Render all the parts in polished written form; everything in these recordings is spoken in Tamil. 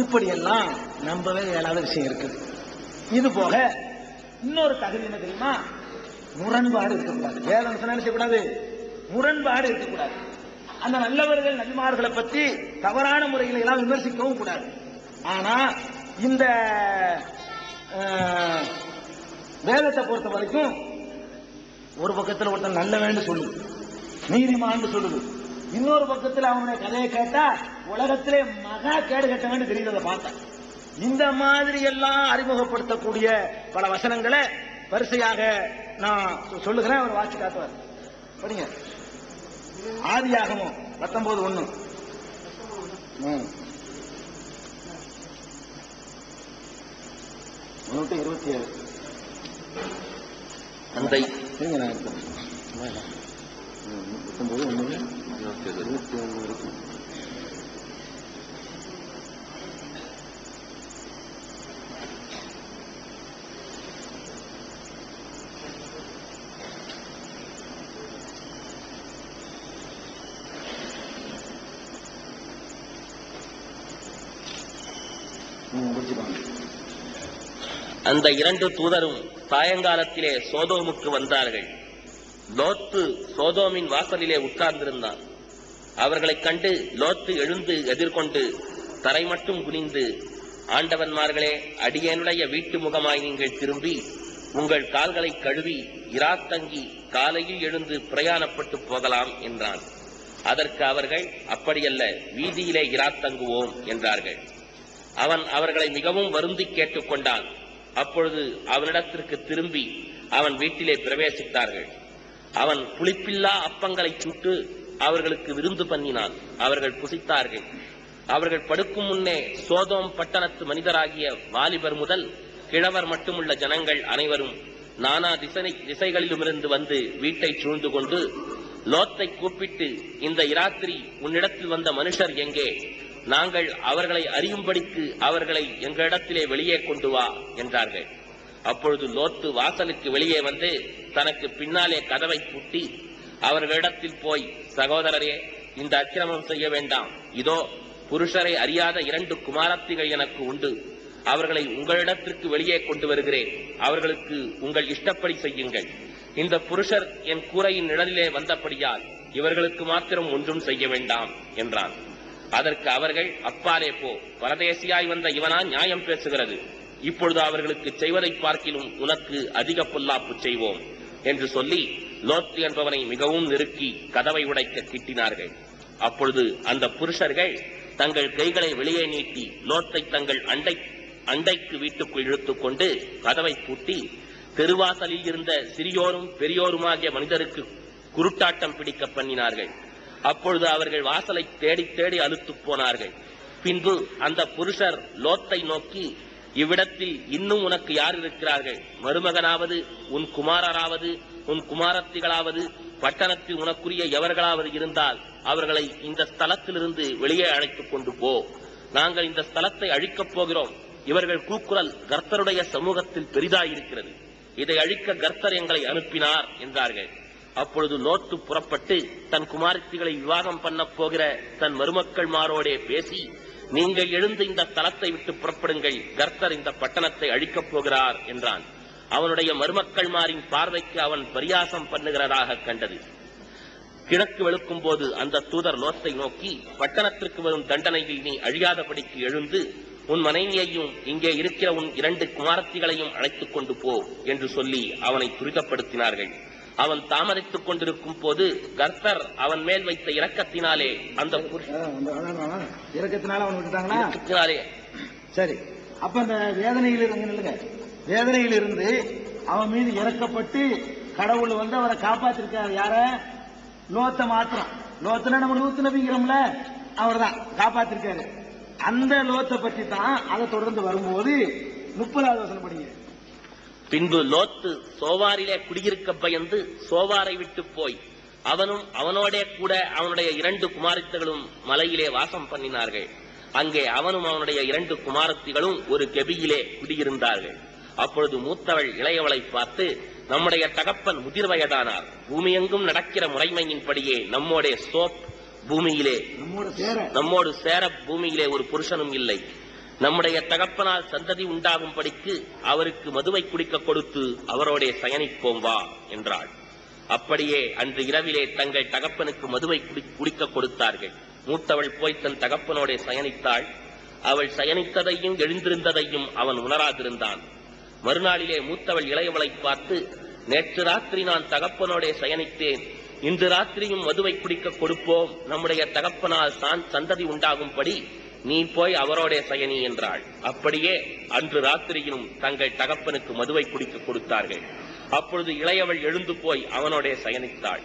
இப்படியெல்லாம் நம்பவே இயலாத விஷயம் இருக்குது. இது போக இன்னொரு தகுதி என்ன தெரியுமா? முரண்பாடு இருக்கக்கூடாது. வேதம் சொன்னா செய்யக்கூடாது, முரண்பாடு இருக்கக்கூடாது. அந்த நல்லவர்கள் நபிமார்களை பற்றி தவறான முறையில் எல்லாம் விமர்சிக்கவும் கூடாது. ஆனா இந்த வேதத்தை பொறுத்த வரைக்கும் ஒரு பக்கத்தில் ஒருத்தன் நல்லவன்னு சொல்லுது, நீதிமான்னு சொல்லுது, இன்னொரு பக்கத்தில் அவனுடைய கதையை கேட்டா உலகத்திலே மகா கேடு கட்டவன்னு தெரியுறத பார்த்தா. இந்த மாதிரி எல்லாம் அறிமுகப்படுத்தக்கூடிய பல வசனங்களை வரிசையாக நான் சொல்லுகிறேன். அவர் வாசி காட்டுவார். படிங்க. ஆதியாகமம் 19:1. அந்த 19:1 வரைக்கும். அந்த இரண்டு தூதரும் சாயங்காலத்திலே சோதோமுக்கு வந்தார்கள். லோத்து சோதோமின் வாசலிலே உட்கார்ந்திருந்தான். அவர்களைக் கண்டு லோத்து எழுந்து எதிர்கொண்டு தரை மட்டும் குனிந்து, ஆண்டவன்மார்களே, அடியேனுடைய வீட்டு முகமாய் நீங்கள் திரும்பி உங்கள் கால்களை கழுவி இராத்தங்கி காலையில் எழுந்து பிரயாணப்பட்டு போகலாம் என்றான். அதற்கு அவர்கள், அப்படியல்ல, வீதியிலே இராத்தங்குவோம் என்றார்கள். அவன் அவர்களை மிகவும் வருந்தி கேட்டுக் கொண்டான். அப்பொழுது அவனிடத்திற்கு திரும்பி அவன் வீட்டிலே பிரவேசித்தார்கள். அவன் புளிப்பில்லா அப்பங்களை சுட்டு அவர்களுக்கு விருந்து பண்ணினான். அவர்கள் புசித்தார்கள். அவர்கள் படுக்கும் முன்னே சோதோம் பட்டணத்து மனிதராகிய வாலிபர் முதல் கிழவர் மட்டுமுள்ள ஜனங்கள் அனைவரும் நானா திசைகளிலுமிருந்து வந்து வீட்டை சூழ்ந்து கொண்டு லோத்தை கூப்பிட்டு, இந்த இராத்திரி உன்னிடத்தில் வந்த மனுஷர் எங்கே? நாங்கள் அவர்களை அறியும்படிக்கு அவர்களை எங்களிடத்திலே வெளியே கொண்டு வா என்றார்கள். அப்பொழுது லோத்து வாசலுக்கு வெளியே வந்து தனக்கு பின்னாலே கதவை பூட்டி அவர்களிடத்தில் போய், சகோதரரே, இந்த அக்கிரமம் செய்ய வேண்டாம். இதோ புருஷரை அறியாத 2 குமாரத்திகள் எனக்கு உண்டு. அவர்களை உங்களிடத்திற்கு வெளியே கொண்டு வருகிறேன். அவர்களுக்கு உங்கள் இஷ்டப்படி செய்யுங்கள். இந்த புருஷர் என் கூரையின் நிழலிலே வந்தபடியால் இவர்களுக்கு மாத்திரம் ஒன்றும் செய்ய வேண்டாம் என்றான். அதற்கு அவர்கள், அப்பாலே போ, பரதேசியாய் வந்த இவனா நியாயம் பேசுகிறது? இப்பொழுது அவர்களுக்கு செய்வதை பார்க்கிலும் உனக்கு அதிக பொல்லாப்பு செய்வோம் என்று சொல்லி லோத்து என்பவனை மிகவும் நெருக்கி கதவை உடைக்க கிட்டினார்கள். அப்பொழுது அந்த புருஷர்கள் தங்கள் கைகளை வெளியே நீட்டி லோத்தை தங்கள் அண்டைக்கு வீட்டுக்குள் இழுத்துக் கொண்டு கதவை பூட்டி தெருவாசலில் இருந்த சிறியோரும் பெரியோருமாகிய மனிதருக்கு குருட்டாட்டம் பிடிக்க பண்ணினார்கள். அப்பொழுது அவர்கள் வாசலை தேடி தேடி அலுத்து போனார்கள். பின்பு அந்த புருஷர் லோத்தை நோக்கி, இவ்விடத்தில் இன்னும் உனக்கு யார் இருக்கிறார்கள்? மருமகனாவது, உன் குமாரராவது, உன் குமாரத்திகளாவது, பட்டணத்தில் உனக்குரிய எவர்களாவது இருந்தால் அவர்களை இந்த ஸ்தலத்திலிருந்து வெளியே அழைத்துக் கொண்டு போ. நாங்கள் இந்த ஸ்தலத்தை அழிக்கப் போகிறோம். இவர்கள் கூக்குரல் கர்த்தருடைய சமூகத்தில் பெரிதாயிருக்கிறது. இதை அழிக்க கர்த்தர் எங்களை அனுப்பினார் என்றார்கள். அப்பொழுது லோத்து புறப்பட்டு தன் குமாரத்திகளை விவாகம் பண்ண போகிற தன் மருமக்கள் மாரோடே பேசி, நீங்கள் எழுந்து இந்த ஸ்தலத்தை விட்டு புறப்படுங்கள், கர்த்தர் இந்த பட்டணத்தை அழிக்கப் போகிறார் என்றான். அவனுடைய மருமக்கள் மாரின் பார்வைக்கு அவன் பரியாசம் பண்ணுகிறதாக கண்டது. கிழக்கு வெளுக்கும் போது அந்த தூதர் லோத்தை நோக்கி, பட்டணத்திற்கு வரும் தண்டனையில் நீ அழியாதபடிக்கு எழுந்து உன் மனைவியையும் இங்கே இருக்கிற உன் 2 குமாரத்திகளையும் அழைத்துக் கொண்டு போ என்று சொல்லி அவனை துரிதப்படுத்தினார்கள். அவன் தாமதித்துக் கொண்டிருக்கும் போது கர்த்தர் அவன் மேல் வைத்த இரக்கத்தினாலே அந்த இரக்கத்தினால அவன் விட்டுட்டாங்களா? சரி. அப்ப அந்த வேதனையிலிருந்து அவன் மீது இறக்கப்பட்டு கடவுள் வந்து அவரை காப்பாத்திருக்காரு. யார? லோத்த மாத்திரம். லோத்தனா நம்ம லூத்து நபிங்கிறோம்ல, அவர் தான் காப்பாத்திருக்காரு. அந்த லோத்தை பற்றி தான் அதை தொடர்ந்து வரும்போது 30வது வசனம் படிங்க. பின்பு லோத்து சோவாரிலே குடியிருக்க பயந்து சோவாரை விட்டு போய் அவனும் அவனோடே கூட அவனுடைய 2 குமாரத்திகளும் மலையிலே வாசம் பண்ணினார்கள். அங்கே அவனும் அவனுடைய 2 குமாரத்திகளும் ஒரு கெபியிலே குடியிருந்தார்கள். அப்பொழுது மூத்தவள் இளையவளை பார்த்து, நம்முடைய தகப்பன் முதிர் வயதானார். பூமியெங்கும் நடக்கிற முறைமையின்படியே நம்மோடு சேர பூமியிலே ஒரு புருஷனும் இல்லை. நம்முடைய தகப்பனால் சந்ததி உண்டாகும்படிக்கு அவருக்கு மதுவை குடிக்க கொடுத்து அவரோட சயனிப்போம் வா என்றாள். அப்படியே அன்று இரவிலே தங்கள் தகப்பனுக்கு மதுவை குடிக்க கொடுத்தார்கள். மூத்தவள் போய் தன் தகப்பனோட சயனித்தாள். அவள் சயனித்ததையும் எழுந்திருந்ததையும் அவன் உணராதிருந்தான். மறுநாளிலே மூத்தவள் இளையவளை பார்த்து, நேற்று ராத்திரி நான் தகப்பனோட சயனித்தேன், இன்று ராத்திரியும் மதுவை குடிக்க கொடுப்போம், நம்முடைய தகப்பனால் சந்ததி உண்டாகும்படி நீ போய் அவரோட சயனி என்றாள். அப்படியே அன்று ராத்திரியிலும் தங்கள் தகப்பனுக்கு மதுவை குடிக்க கொடுத்தார்கள். அப்பொழுது இளையவள் எழுந்து போய் அவனோட சயனித்தாள்.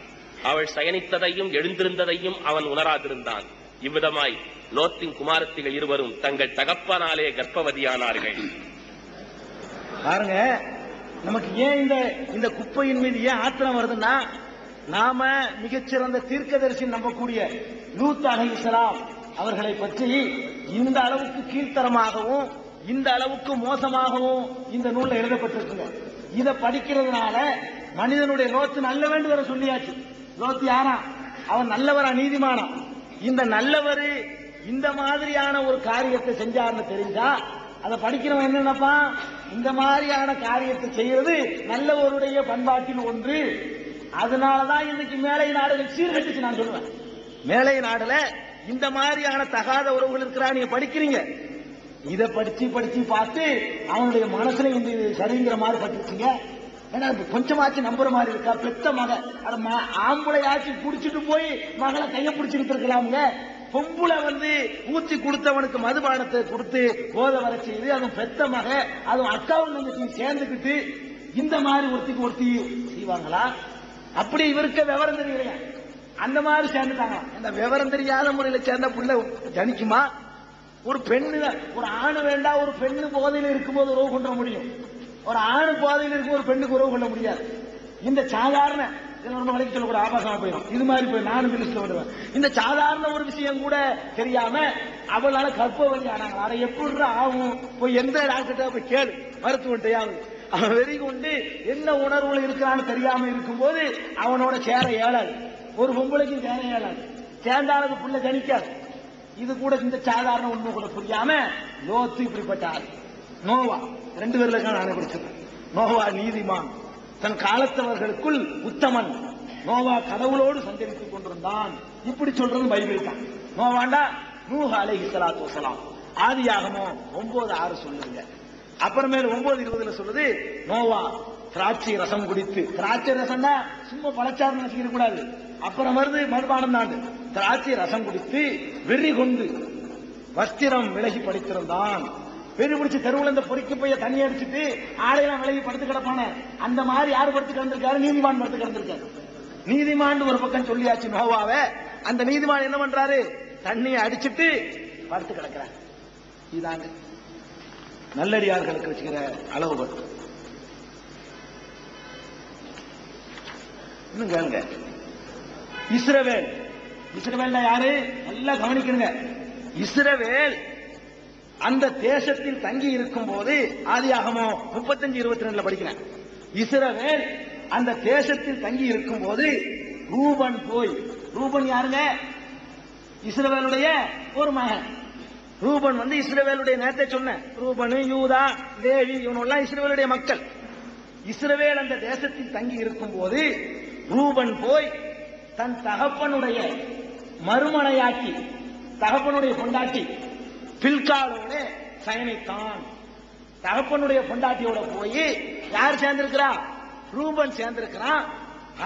அவள் சயனித்ததையும் எழுந்திருந்ததையும் அவன் உணராதிருந்தான். இவ்விதமாய் லோத்தின் குமாரத்திகள் இருவரும் தங்கள் தகப்பனாலே கர்ப்பவதியானார்கள். பாருங்க, நமக்கு ஏன் இந்த குப்பையின் மீது ஏன் ஆத்திரம் வருதுன்னா, நாம மிகச்சிறந்த தீர்க்கதரிசி நம்பக்கூடிய லூத் அலைஹிஸ்ஸலாம் அவர்களை பற்றி இந்த அளவுக்கு கீழ்த்தரமாகவும் இந்த அளவுக்கு மோசமாகவும் இந்த நூல்ல எழுதப்பட்டிருக்குங்க. இதை படிக்கிறதுனால மனிதனுடைய லோத்து நல்லவன் வர சொல்லியாச்சு. லோத்து யாரா? அவன் நல்லவரா, நீதிமானா? இந்த நல்லவர் இந்த மாதிரியான ஒரு காரியத்தை செஞ்சார்னு தெரிஞ்சா அதை படிக்கிறவன் என்ன நினைப்பான்? இந்த மாதிரியான காரியத்தை செய்யறது நல்லவருடைய பண்பாட்டில் ஒன்று. அதனாலதான் இன்னைக்கு மேலை நாடுகள் சீர்கட்டுச்சு. நான் சொல்லுவேன், மேலை நாடுல இந்த மாதிரியான தகாத உறவுகள் இருக்கிறா. நீங்க படிக்கிறீங்க, இதை படிச்சு படிச்சு பார்த்து அவனுடைய மனசுல இந்த சரிங்கிற மாதிரி பட்டுச்சுங்க. ஏன்னா கொஞ்சமாச்சு நம்புற மாதிரி இருக்கா? பெத்த மகன் ஆம்பளையாச்சு குடிச்சிட்டு போய் மகளை கைய பிடிச்சிட்டு இருக்கலாமுங்க. பொம்புல ஊத்தி கொடுத்தவனுக்கு மதுபானத்தை கொடுத்து போத வர செய்து, அதுவும் பெத்த மக, அதுவும் அக்காவும் சேர்ந்துக்கிட்டு இந்த மாதிரி ஒருத்தி செய்வாங்களா? அப்படி இவருக்கு விவரம் தெரியலையா? அந்த மாதிரி சேர்ந்துட்டாங்க. இந்த விவரம் தெரியாத முறையில சேர்ந்த புள்ள ஜனிக்குமா? ஒரு பெண்ணு, ஒரு ஆணு வேண்டாம், ஒரு பெண்ணு போதையில் இருக்கும்போது உறவு கொள்ள முடியும். ஒரு ஆணு போதையில் இருக்கும் ஒரு பெண்ணுக்கு உறவு கொள்ள முடியாது. இந்த சாதாரண வழக்கு சொல்லக்கூட ஆபாசமா போயிடும். இது மாதிரி போய் நானும் லிஸ்ட்ல விடுவேன். இந்த சாதாரண ஒரு விஷயம் கூட தெரியாம அவளால கர்ப்பவதி ஆனாங்க. அதை எப்படி ஆகும்? போய் எந்த டாக்டர்கிட்ட போய் கேளு, மருத்துவன்ட்டையாவது. அவன் வெறி கொண்டு என்ன உணர்வுல இருக்கிறான்னு தெரியாம இருக்கும்போது அவனோட சேர இயலாது. ஒரு பொம்பளைக்கும் சேர இயலாது. சேர்ந்தாலும் புள்ள கணிக்காது. இது கூட இந்த சாதாரண உண்மை கூட புரியாம லோத்து இப்படிப்பட்ட ஆள். நோவா 2 பேர்ல நான் படிச்சிருக்கேன். நோவா நீதிமான், தன் காலத்தவர்களுக்குள் உத்தமன். நோவா கடவுளோடு சஞ்சரித்துக் கொண்டிருந்தான். இப்படி சொல்றது பைபிள் தான். நோவாண்டா நூஹ் அலைஹிஸ்ஸலாத்து வஸலாம். ஆதியாகமம் 9:6 சொல்லுங்க. அப்புறமேல 9:20 சொல்லுது, நோவா திராட்சை ரசம் குடித்து. திராட்சை ரசம் தான் சும்மா பழச்சாறு நினைச்சிக்க கூடாது. அப்புறம் வருது மதுபானம் தான். திராட்சை ரசம் குடித்து வெறி கொண்டு வஸ்திரம் விலகி படித்திருந்தான். வெறி பிடிச்சு தெருவுல இந்த பொறிக்கு போய் தண்ணி அடிச்சுட்டு ஆடையெல்லாம் விலகி படுத்து கிடப்பான. அந்த மாதிரி யாரு படுத்து கிடந்திருக்காரு? நீதிமான் படுத்து கிடந்திருக்காரு. நீதிமான் ஒரு பக்கம் சொல்லியாச்சு நோவாவை. அந்த நீதிமான் என்ன பண்றாரு? தண்ணியை அடிச்சுட்டு படுத்து கிடக்கிறார். இதாங்க நல்லடியார்களுக்கு வச்சுக்கிற அளவு பட்டு. இன்னும் கேளுங்க, இஸ்ரவேல். இஸ்ரவேல் யாரு? நல்லா கவனிக்கணுங்க. இஸ்ரவேல் அந்த தேசத்தில் தங்கி இருக்கும் போது, ஆதியாகமம் 35:22 படிக்கிறேன். இஸ்ரவேல் அந்த தேசத்தில் தங்கி இருக்கும் போது ரூபன் போய். ரூபன் யாருங்க? இஸ்ரவேலுடைய ஒரு மகன். ரூபன் இஸ்ரவேலுடைய, நேரத்தை சொன்ன ரூபன், யூதா, லேவி, இவனெல்லாம் இஸ்ரவேலுடைய மக்கள். இஸ்ரவேல் அந்த தேசத்தில் தங்கி இருக்கும் போது ரூபன் போய் தன் தகப்பனுடைய மறுமனையாக்கி, தகப்பனுடைய பொண்டாட்டி பில்காலோட சயனித்தான். தகப்பனுடைய பொண்டாட்டியோட போய் யார் சேர்ந்திருக்கிறா? ரூபன் சேர்ந்திருக்கிறான்.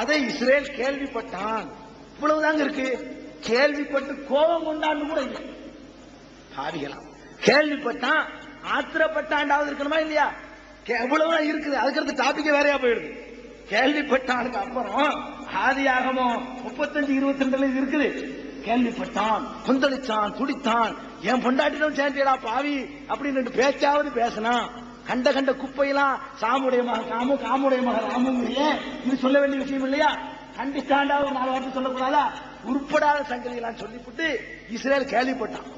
அதை இஸ்ரேல் கேள்விப்பட்டான். இவ்வளவுதாங்க இருக்கு. கேள்விப்பட்டு கோபம் கொண்டான்னு கூட இல்லை. பாவிகளாம் கேள்விப்பட்டான், ஆத்திரப்பட்டாண்டாவது இருக்கணுமா இல்லையா? எவ்வளவுதான் இருக்குது. அதுக்கு டாபிக் வேறையா போயிடுது. கேள்விப்பட்டானுக்கு அப்புறம் ஆதியாகமம் 35:22 இருக்குது. கேள்விப்பட்டான், கொந்தளிச்சான், துடித்தான். என் பொண்டாட்டிலும் சேர்ந்தா பாவி அப்படின்னு பேச்சாவது பேசினான். கண்ட கண்ட குப்பையெல்லாம் சாமுடைய மகன் காமு, காமுடைய மகன் ராமும். இது சொல்ல வேண்டிய விஷயம் இல்லையா? கண்டிச்சாண்டா ஒரு 4 வார்த்தை சொல்லக்கூடாதா? உருப்படாத சங்கதியெல்லாம் சொல்லிவிட்டு இஸ்ரேல் கேள்விப்பட்டான்.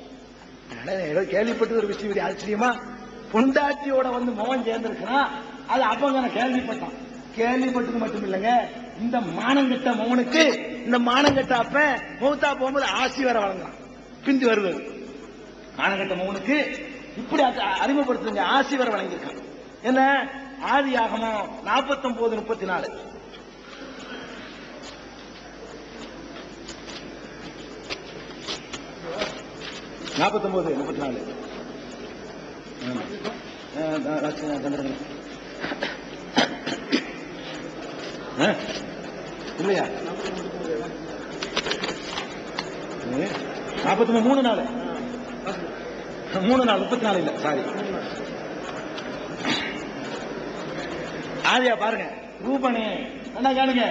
ஏதோ கேள்விப்பட்டது ஒரு விஷயம் ஆச்சரியமா? பொண்டாட்டியோட மோகன் சேர்ந்திருக்கிறான். அது அப்பங்க கேள்விப்பட்டான். கேள்விப்பட்டது மட்டும் இல்லைங்க, இந்த மானங்கட்ட மோகனுக்கு, இந்த மானங்கட்ட அப்ப மௌத்தா போகும்போது ஆசி வேற வழங்கலாம். பிந்தி வருவது மானங்கட்ட மோகனுக்கு இப்படி அறிமுகப்படுத்துங்க. ஆசி வர வழங்கியிருக்கான். என்ன ஆதியாகமம் 49:34. இல்லையா? 43 34 இல்ல, சாரி. ஆதியா பாருங்க, ரூபனே என்ன காணுங்க,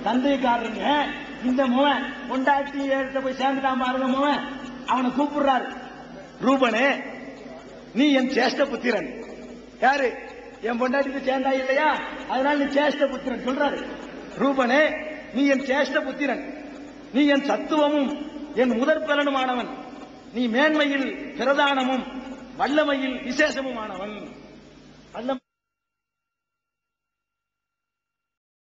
தந்தைக்காரருங்க இந்த முவன் கொண்டாட்டி போய் சேர்ந்துட்டான் பாருங்க. முவன் அவனை கூப்பிடுறாரு, ரூபனே நீ என் சேஷ்ட புத்திரன். யாரு? என் பொண்டாட்டி சேர்ந்தா இல்லையா, அதனால நீ சேஷ்ட புத்திரன் சொல்றாரு. ரூபனே நீ என் சேஷ்ட புத்திரன், நீ என் சத்துவமும் என் முதற் பலனுமானவன், நீ மேன்மையில் பிரதானமும் வல்லமையில் விசேஷமுமானவன்.